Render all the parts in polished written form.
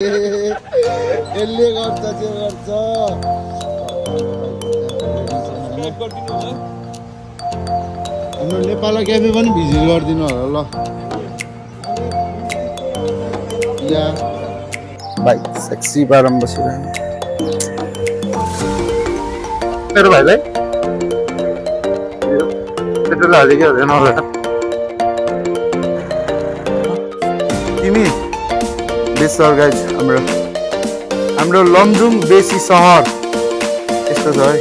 यसले गर्छ के गर्छ हाम्रो नेपाल क्याफे पनि भिजिट गरिदिनु होला ल या भाइ सेक्सी बारम बसिरहनु मेरो भाइलाई पेट्रोल हालेको हुँदैन होला तिमी बेसर गाइज हाम्रो लमजुङ बेसी सहर यस्तो छ है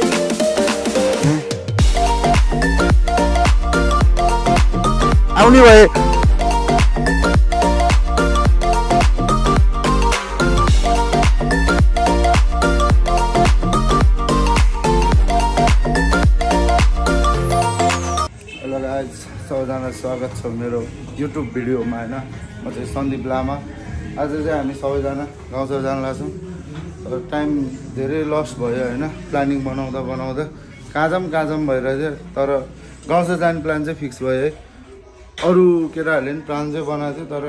आउने भए सबैजना स्वागत छ मेरो युट्युब भिडियोमा हैन म चाहिँ सन्दीप लामा आज चाहिँ हामी सबैजना गाउँतिर जान लाग्छौँ तर टाइम धेरै लस भयो हैन प्लानिङ बनाउँदा काजम भइरहेको थियो तर गाउँतिर जाने प्लान चाहिँ फिक्स भयो है अरू केटाहरूले पनि प्लान चाहिँ बनाएको थियो तर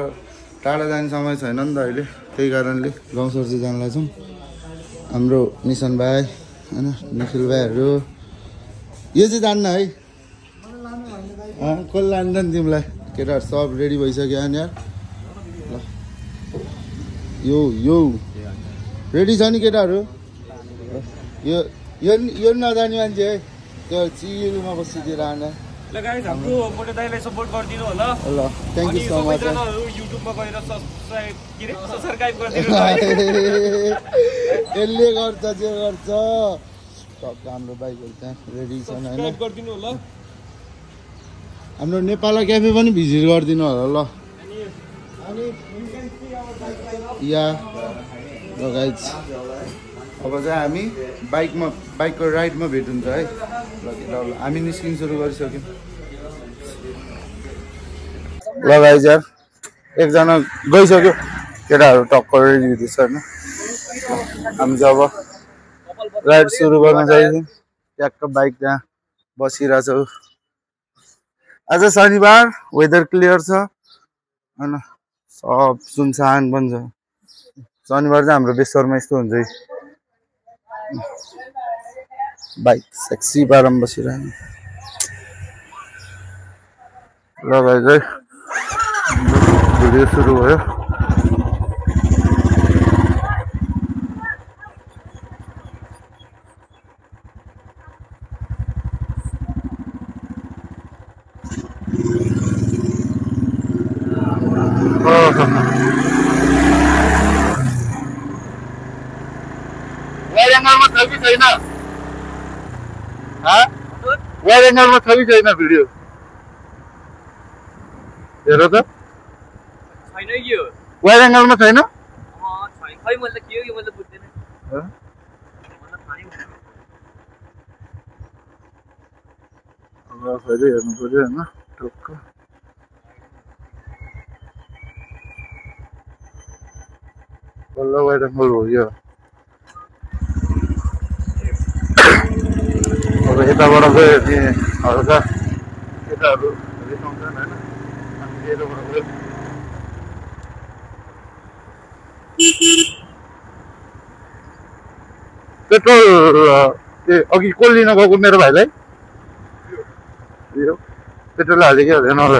टाढा जाने समय छैन नि त अहिले त्यही कारणले गाउँतिर चाहिँ जान लाग्छौँ हाम्रो निशन भाइ हैन निखिल भाइहरू यो चाहिँ जान्न है कसले लान्छ नि तिमीलाई केटाहरू सब रेडी भइसक्यो नि यार ल यो रेडी छ नि केटाहरू यो नजाने मान्छे है त्यो चिलमा बसिदिएर आएर ल गाइस हाम्रो मोटे दाइलाई सपोर्ट गरिदिनु होला ल थ्यांक यू सो मच युट्युबमा गएर सब्स्क्राइब गरिदिनु यसले गर्छ जे गर्छ टक्क हाम्रो बाइकहरू त्यहाँ रेडी छन् हैन गरिदिनु होला हाम्रो नेपाल क्याफे पनि भिजिट गरिदिनु होला ल या ल गाइज अब चाहिँ हामी बाइकको राइडमा भेट हुन्छ है ल हामी निस्किन सुरु गरिसक्यौँ ल गाइज यार एकजना गइसक्यो केटाहरू टक्कर रेडी हुँदैछ होइन हामी चाहिँ अब राइड सुरु गर्न जान्छौँ ट्याक्क बाइक त्यहाँ बसिरहेछौँ आज शनिबार वेदर क्लियर छ हैन सब सुनसान पनि छ शनिबार चाहिँ हाम्रो बेसरमा यस्तो हुन्छ है बाइक सेक्सी बारम बसिरहनु ल गाइज है भिडियो सुरु भयो वाइड एंगल में थी छैन भिडियो हेर त छैन यो वाइड एंगल में छैन खै मैले के हो यो मैले बुझ्दैन अब फेरि हेर्नु पर्यो हैन टक्क बल्ल वाइड एंगल हो यो अब यताबाट गयो नि हल्का केटाहरू रिसाउँछन् होइन हामी यताबाट गयो पेट्रोल अघि को लिन गएको मेरो भाइलाई यो पेट्रोल हालेको हुँदैन होला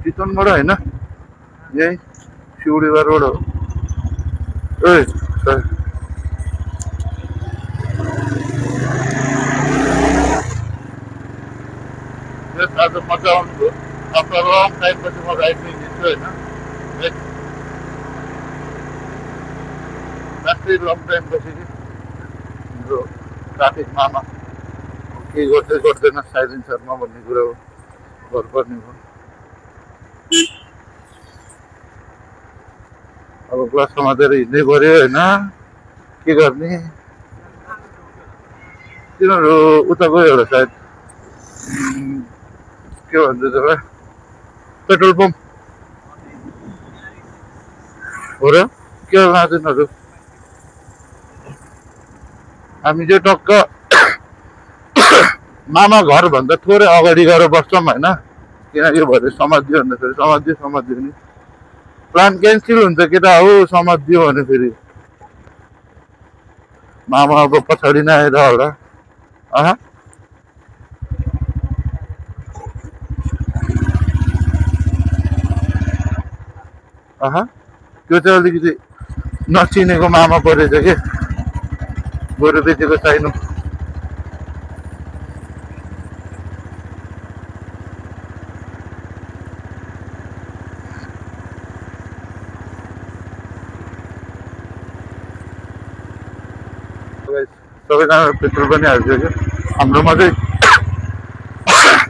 चितवनबाट होइन यही सिउडीबा रोड हो आज मजा आउँछु आफ्टर लङ टाइमपछि म राइडमा हिँड्छु होइन मात्रै लङ टाइमपछि हाम्रो ट्राफिकमा केही गर्दैन साइलेन्सरमा भन्ने कुरा हो गर्नुपर्ने हो अब क्लास समातेर हिँड्नै पर्यो होइन के गर्ने तिनीहरू उता गयो होला सायद के भन्छ त्यसलाई पेट्रोल पम्प हो र के होला तिनीहरू हामी चाहिँ टक्क मामा घरभन्दा थोरै अगाडि गएर बस्छौँ होइन, किनकि भरे समात्यो भन्दाखेरि समात्यो नि प्लान क्यान्सल हुन्छ केटा हो। समात्यो भने फेरि मामा अब पछाडि नै आएर होला। अह त्यो चाहिँ अलिकति नचिनेको मामा परेछ कि गोरु बेचेको छैन। सबैजना पेट्रोल पनि हाल्छ कि हाम्रोमा चाहिँ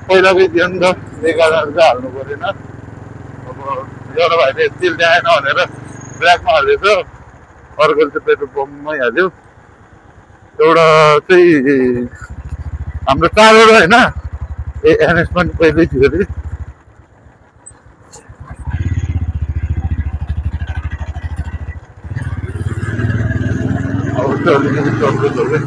पहिलाकै थियो नि त, 11,000 चाहिँ हाल्नु परेन। अब एउटा भाइले तेल ल्याएन भनेर ब्ल्याकमा हालेछ, अर्कोले चाहिँ पेट्रोल पम्पमै हाल्यो। एउटा चाहिँ हाम्रो चारवटा होइन, एनएस पनि पहिल्यै थियो अरे। अब चाहिँ अलिकति चल्दैछ कि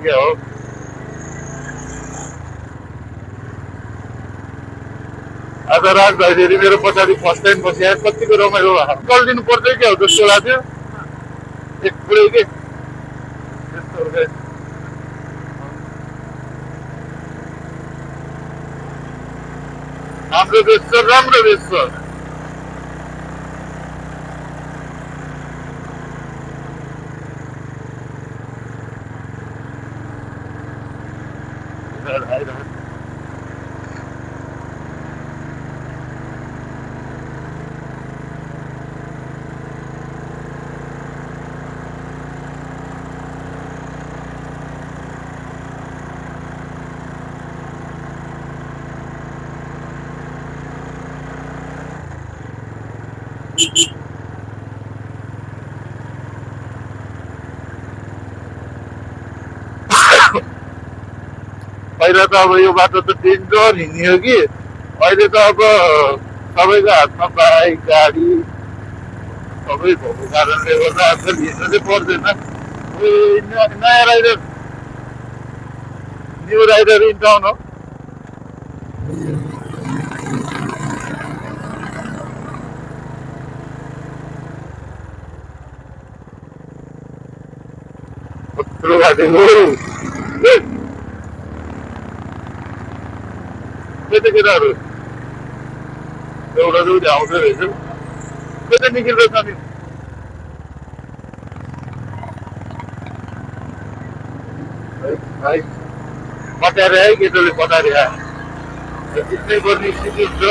के हो। आज रात भाइखेरि मेरो पछाडि फर्स्ट टाइम बसिआयो, कतिको रमाइलो भयो। चलिदिनु पर्छ क्या हो जस्तो लाग्थ्यो एकपुरै के त्यस्तो। हाम्रो देश छ, राम्रो देश छ। पहिला त अब यो बाटो त डेन्जर हिँड्यो कि, अहिले त अब सबैको हातमा बाइक गाडी सबै भएको कारणले गर्दा आजकल हिँड्नु चाहिँ पर्दैन। नयाँ rider new rider in town हो। कत्रो घाटेको त्यति केटाहरू एउटा दुईवटा आउँदो रहेछ, त्यति निस्किँदैछ नि। भाइ कतारे है, केटोले कतारे आयो, जित्नै पर्ने स्थिति हुन्छ है।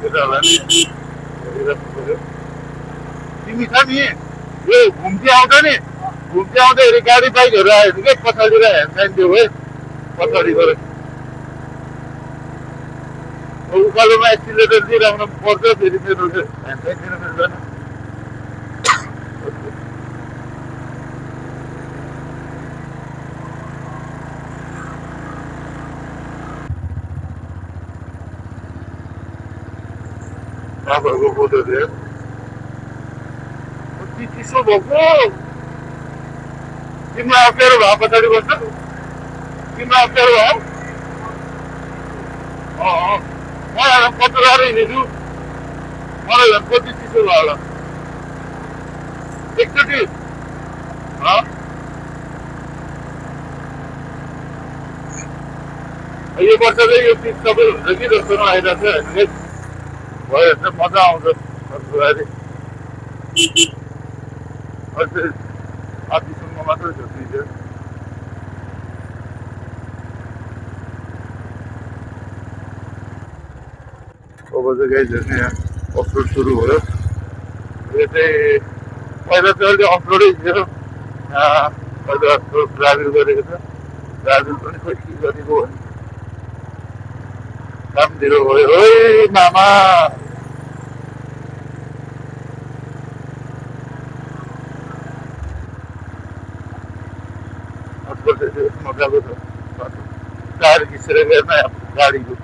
केटाहरूलाई नि हेरिराख्नु पर्यो। तिमी छ नि यो घुम्ती आउँछ नि, घुम्ती आउँदाखेरि गाडी बाइकहरू आयो भने के पछाडिबाट ह्यान्ड साइन दियो है, पछाडि गएर उकालोमा एक्सिलेटर दिइराख्नु पर्छ। फेरि मेरो ह्यान्ड साइन दिनु मिल्दैन। तपाईँहरूको फोटो थियो चिसो भएको। तिमीलाई अप्ठ्यारो भयो पछाडि बस्छ, तिमीलाई अप्ठ्यारो भयो। मलाई पत्रकार हिँडेछु, मलाई झन् कति चिसो भयो होला एकचोटि। यो वर्ष चाहिँ यो चिज सबै हुन्छ कि जस्तो नआइरहेको छ होइन, भयो भने मजा आउँछ। आफिसमा मात्रै छ अब चाहिँ गाइजहरू यहाँ अफरोड सुरु भयो। यो चाहिँ पहिला चाहिँ अहिले अफरोडै थियो, अहिले ट्राभल गरेको छ। ट्राभल पनि खोइ के गरेको हो, काम ढिलो भयो है मामा। मजाको छ बाटो टायर घिसेर हेर्न गाडीको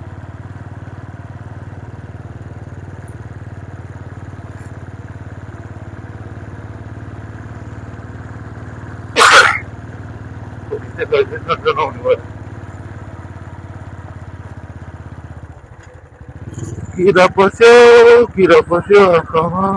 जनाउनु भयो किरा पस्यो आँखामा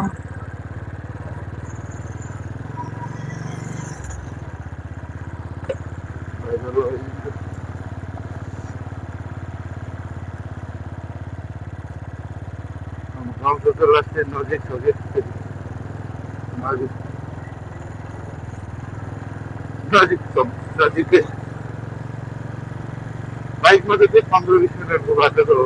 गाउँको त राष्ट्रिय नजिक छ कि नजिकै बाइकमा त त्यही 15-20 मिनटको बाटो त हो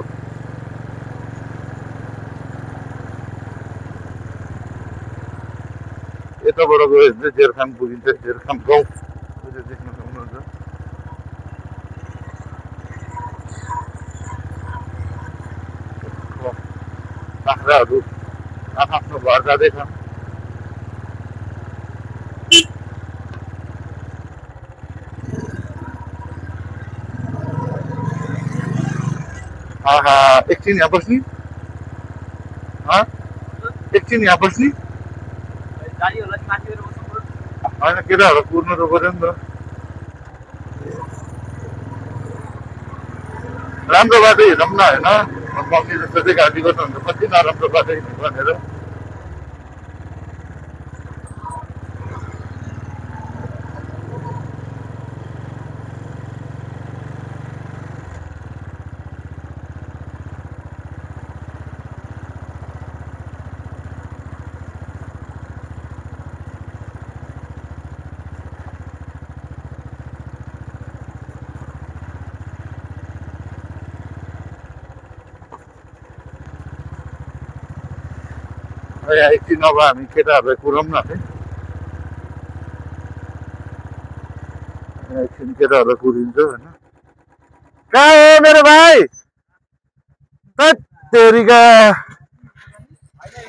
यताबाट गयो भने चाहिँ जेरखाम पुगिन्छ जेरखाम गाउँ देख्न सक्नुहुन्छ बाख्राहरू आफ्नो घर जाँदैछ एकछिन यहाँ बस्ने एकछिन यहाँ बस्ने होइन केटाहरू कुर्नु त पऱ्यो नि त राम्रो बाटो हिँडौँ न होइन मम्मी जस्तो चाहिँ गाडी गर्नुहुन्छ कति नराम्रो बाटो हिँड्नु भनेर एकछिन अब हामी केटाहरूलाई कुरौँ न एकछिन केटाहरूलाई कुरिन्छ होइन कहाँ हो मेरो भाइ तेरिका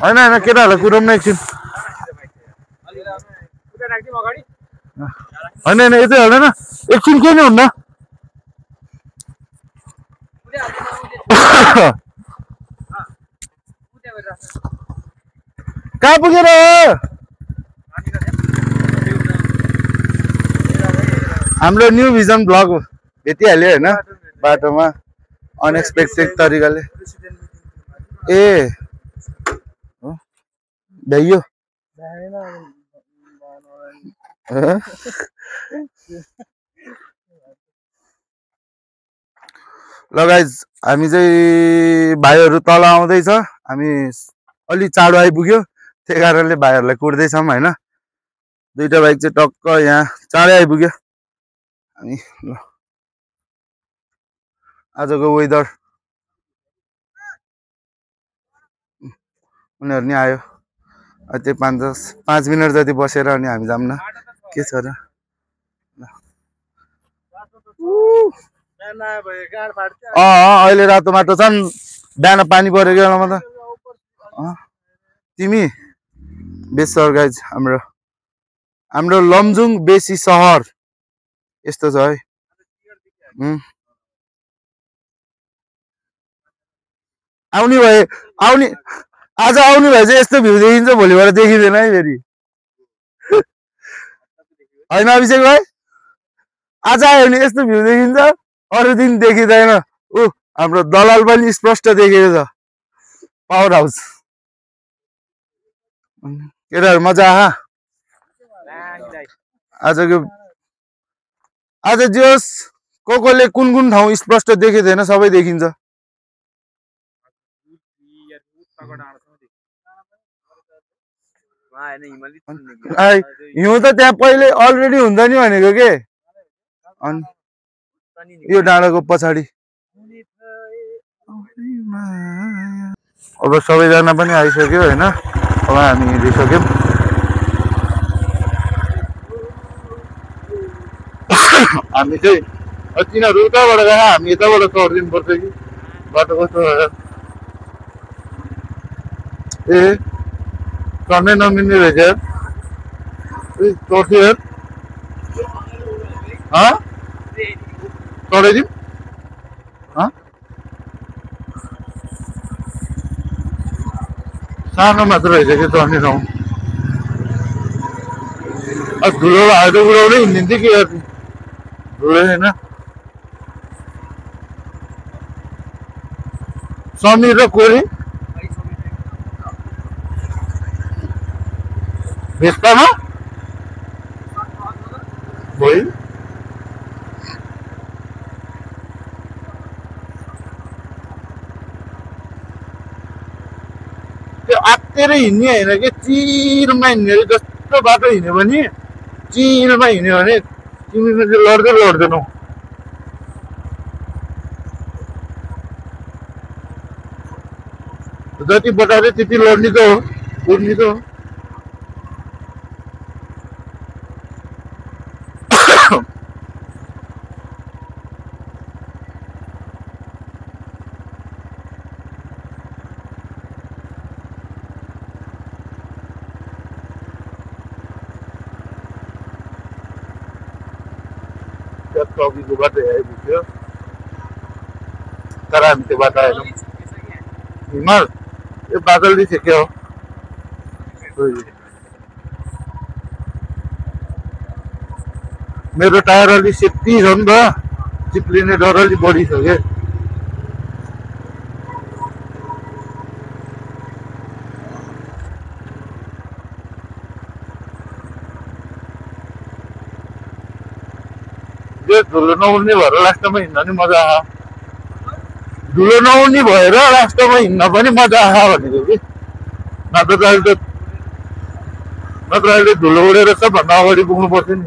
होइन होइन केटाहरूलाई कुरौँ न एकछिन होइन होइन यतै हाल्दैन एकछिन के नि हुन्न कहाँ पुगेर हाम्रो न्यू भिजन ब्लग भेटिहाल्यो होइन बाटोमा अनएक्सपेक्टेड तरिकाले ए भ्याइयो ल गाइज हामी चाहिँ भाइहरू तल आउँदैछ हामी अलि चाँडो आइपुग्यो त्यही कारणले भाइहरूलाई कुर्दैछौँ होइन दुईटा बाइक चाहिँ टक्क यहाँ चाँडै आइपुग्यो अनि ल आजको वेदर उनीहरू नि आयो त्यो 5 मिनट जति बसेर अनि हामी जाऊँ न के छ र अहिले रातो माटो छन् बिहान पानी परेको बेलामा त तिमी बेसर गाइज हाम्रो लमजुङ बेसी सहर यस्तो छ है आउने भए आज आउने भए चाहिँ यस्तो भ्यू देखिन्छ भोलिबाट देखिँदैन है फेरि होइन अभिषेक भाइ आज आयो भने यस्तो भ्यू देखिन्छ अरू दिन देखिँदैन हाम्रो दलाल पनि स्पष्ट देखेको छ पावर हाउस केटाहरू मजा आहा आज जोस् कोले कुन ठाउँ स्पष्ट देखिँदैन सबै देखिन्छ हिउँ त त्यहाँ पहिले अलरेडी हुन्छ नि भनेको के यो डाँडाको पछाडि अब सबैजना पनि आइसक्यो होइन अब हामी हिँडिसक्यौँ हामी चाहिँ तिनीहरू उताबाट गए हामी यताबाट चढिदिनु पर्छ कि बाटो कस्तो ए चढ्नै नमिल्ने रहेछ चढ्थ्यो चढाइदिउँ सानो मात्र रहेछ कि चढ्ने ठाउँ धुलो हाल्दै उडाउँदै हिँडिदिन्थ्यो कि यार धुलो होइन समीर र कोरी भेस्पामा भोलि त्यो आत्तिएर हिँड्ने होइन कि चिरमा हिँड्ने जस्तो बाटो हिँड्यो भने चिरमा हिँड्यो भने तिमी लड्दै लड्दैनौ जति बटारे त्यति लड्ने त हो उड्ने त हो अघिको बाटो आइपुग्यो तर हामी त्यो बाटो आएनौँ हिमाल यो बादलले थियो क्या हो मेरो टायर अलि सेफ्टी छ नि त चिप्लिने डर अलि बढी छ क्या धुलो नउड्ने भएर लास्टमा हिँड्न नि मजा आयो धुलो नउड्ने भएर लास्टमा हिँड्न पनि मजा आयो भनेको कि नत्र अहिले धुलो उडेर सबभन्दा अगाडि पुग्नु पर्थ्यो नि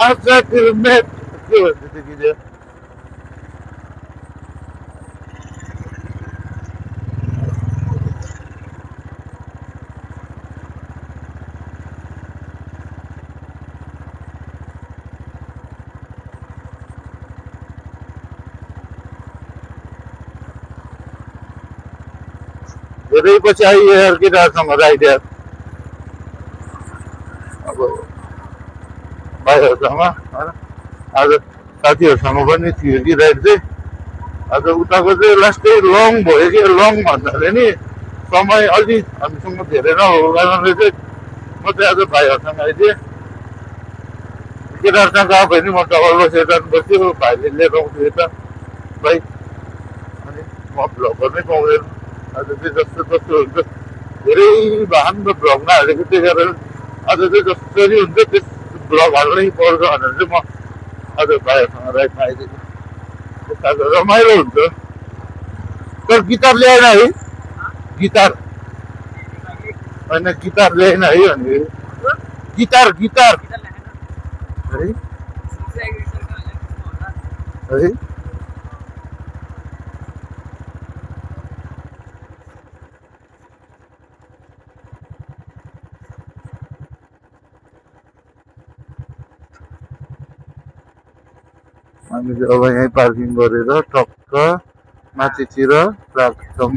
आजा दिल में के भन्दै थियो कि धेरै पछि आइयो यार केटाहरूसँग राइड यार अब भाइहरूसँग आज साथीहरूसँग पनि थियो कि राइड चाहिँ आज उताको चाहिँ लास्टै लङ भयो कि लङ भन्नाले नि समय अलि हामीसँग धेरै नभएको कारणले चाहिँ म चाहिँ आज भाइहरूसँग आइदिएँ केटाहरूसँग गएको भयो नि म डबल बसेर जानु पर्थ्यो भाइले लिएर आउँथ्यो यता बाइक अनि म भ्लग गर्नै पाउँदैन आज चाहिँ जस्तो जस्तो हुन्छ धेरै भान त भ्लग नहालेको त्यही कारण आज चाहिँ जसरी हुन्छ त्यस भ्लग हाल्नै पर्छ भनेर चाहिँ म आज भाइहरूसँग राइडमा आइदिएको आज रमाइलो हुन्छ तर गिटार ल्याएन है गिटार होइन गिटार ल्याएन है भने गिटार गिटार है है हामीले अब यहीँ पार्किङ गरेर टक्क माथितिर राख्छौँ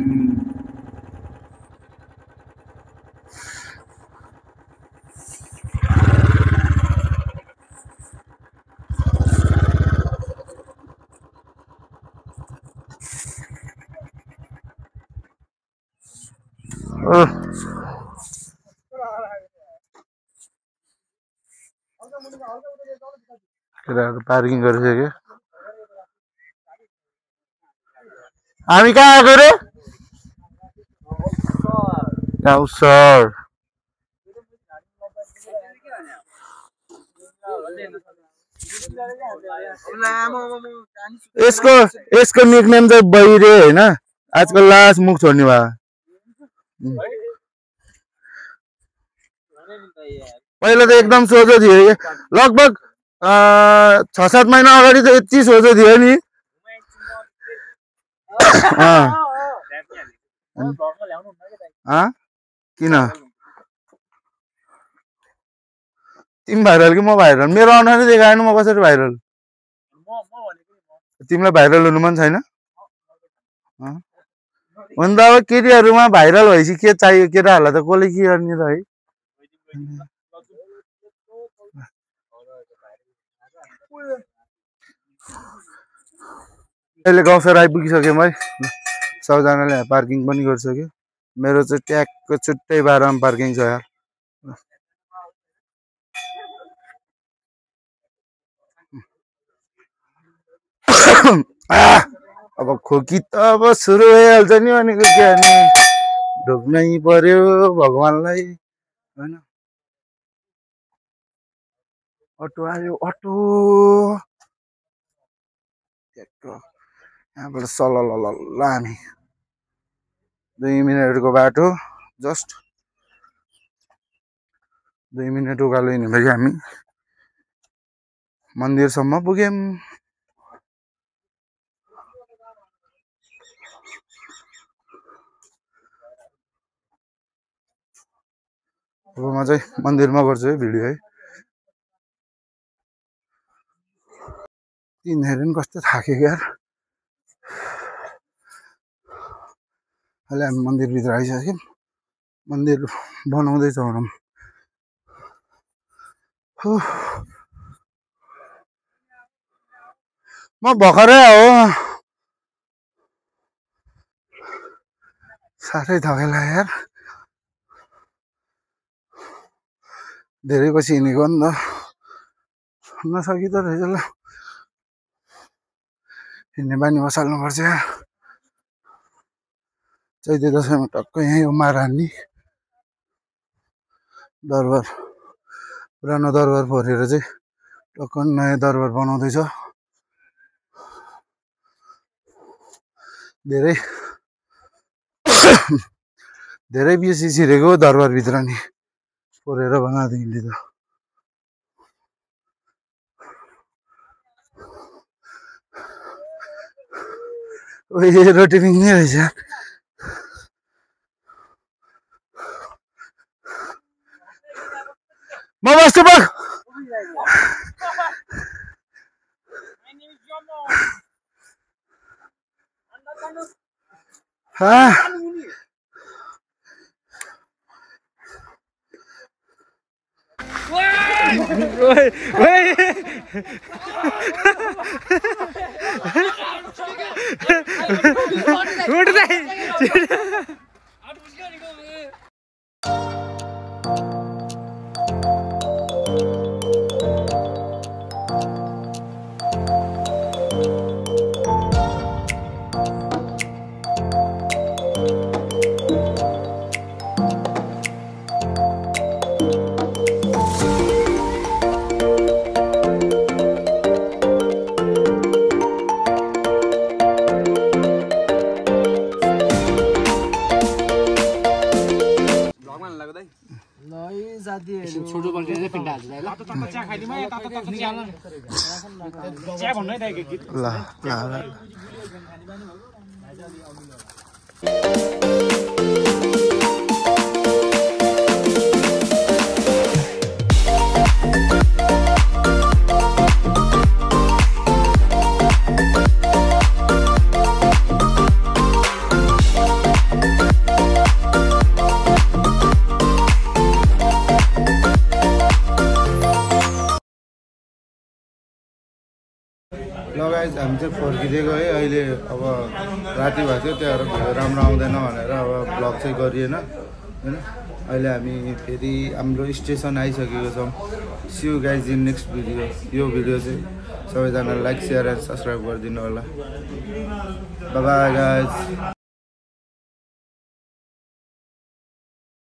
केटाहरू पार्किङ गरिसक्यो हामी कहाँ आएको रे गाउँ सर यसको निकनेम चाहिँ बहिरे होइन आजकल लास्ट मुख छोड्ने भयो पहिला त एकदम सोझो थियो लगभग 6-7 महिना अगाडि त यति सोझो थियो नि किन तिमी भाइरल कि म भाइरल मेरो अनुहारै देखाएन म कसरी भाइरल तिमीलाई भाइरल हुनु मन छैन हुन त अब केटीहरूमा भाइरल भएपछि के चाहियो केटाहरूलाई त कसले के गर्ने त है अहिले गाउँसर आइपुगिसक्यौँ है सबैजनाले पार्किङ पनि गरिसक्यो मेरो चाहिँ ट्यागको छुट्टै बाटोमा पार्किङ छ यार अब खोकी त अब सुरु भइहाल्छ नि भनेको के भने ढोक्नै पर्यो भगवानलाई होइन अटो आयो अटो यहाँबाट सलल हामी 2 मिनेटको बाटो जस्ट 2 मिनेट उकालो हिँडेपछि हामी मन्दिरसम्म पुग्यौँ अब म चाहिँ मन्दिरमा गर्छु है भिडियो है तिनीहरू पनि कस्तो थाकेको यार अहिले हामी मन्दिरभित्र आइसक्यौँ मन्दिर बनाउँदैछ भनौँ म भर्खरै हो साह्रै थकेला यार धेरै पछि हिँडेको नि त नसकी त रहेछ ल हिँड्ने बानी बसाल्नुपर्छ चैते दसैँमा टक्क यहीँ उमार हान्ने दरबार पुरानो दरबार फोरेर चाहिँ टक्क नयाँ दरबार बनाउँदैछ धेरै धेरै बेसी छिरेको दरबारभित्र नि फोरेर बनादेखि त रोटी पिङ्ने रहेछ म बस्छु बघ छोटो बल्टिने पिण्ड हाल्छ ल चिया खाइदिमा या तातो तातो चिया चिया भन्नै दाइको गीत ल गाइस हामी चाहिँ फर्किदिएको है अहिले अब राति भएको थियो त्यहाँ भिडियो राम्रो आउँदैन भनेर अब ब्लग चाहिँ गरिएन हैन अहिले हामी फेरि हाम्रो स्टेसन आइसकेको छौँ see you guys in next video यो भिडियो चाहिँ सबैजनाले लाइक शेयर एन्ड सब्स्क्राइब गरिदिनु होला बाइ बाइ गाइस